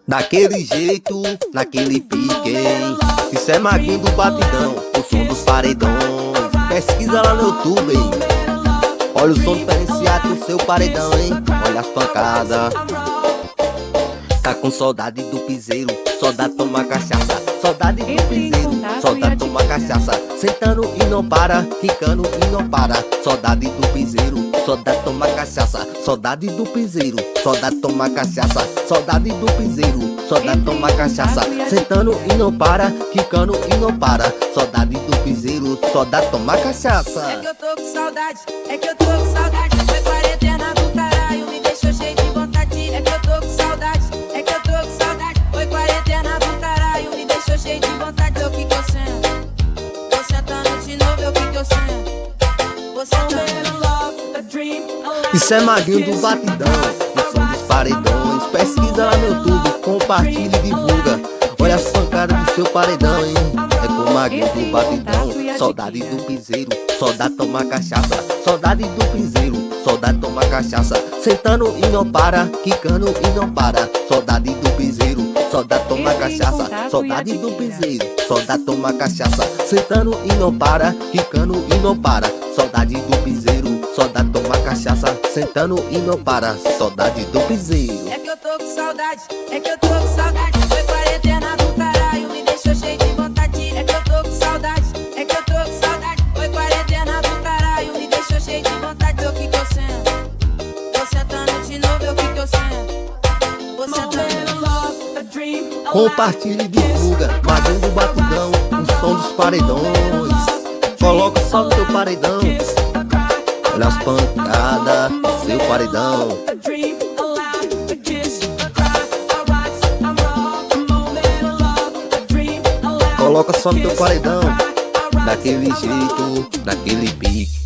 Daquele jeito, naquele pique, hein? Isso é Maguinho do Batidão, o som dos paredões. Pesquisa lá no YouTube, hein? Olha o som diferenciado do seu paredão, hein? Olha as pancadas. Tá com saudade do piseiro, saudade toma cachaça. Saudade do piseiro, saudade toma cachaça. Sentando e não para, quicando e não para. Saudade do piseiro, saudade toma cachaça. Saudade do piseiro, saudade toma cachaça. Saudade do piseiro, saudade toma cachaça. Sentando e não para, quicando e não para. Saudade do piseiro, saudade toma cachaça. É que eu tô com saudade, é que eu tô com saudade. Foi quarentena do caralho, me deixou cheio de vontade. É que eu tô com saudade, é que eu tô com saudade. Foi quarentena do caralho, me deixou cheio de vontade. Eu fico sendo, tô sentando de novo, eu fico sendo. Você Isso é Maguinho do Batidão, o som dos paredões. Pesquisa lá no YouTube, compartilha e divulga. Olha as pancadas do seu paredão, hein? É com Maguinho do Batidão. Saudade do piseiro, saudade toma cachaça. Saudade do piseiro, saudade toma cachaça. Sentando e não para, quicando e não para. Saudade do piseiro, saudade toma cachaça. Saudade do piseiro, saudade toma cachaça. Sentando e não para, quicando e não para. Saudade do piseiro, saudade toma cachaça. Sentando e não para. Saudade do piseiro. É que eu tô com saudade, é que eu tô com saudade. Foi quarentena do caralho, me deixou cheio de vontade. É que eu tô com saudade, é que eu tô com saudade. Foi quarentena do caralho, me deixou cheio de vontade. Eu fico sendo, tô sentando de novo, eu fico sendo. Tô sentando. Compartilhe e divulga. Maguinho do Batidão, o som dos paredões. Coloca só no teu paredão. Olha as pancadas do seu paredão. Coloca só no teu paredão. Daquele jeito, daquele pique.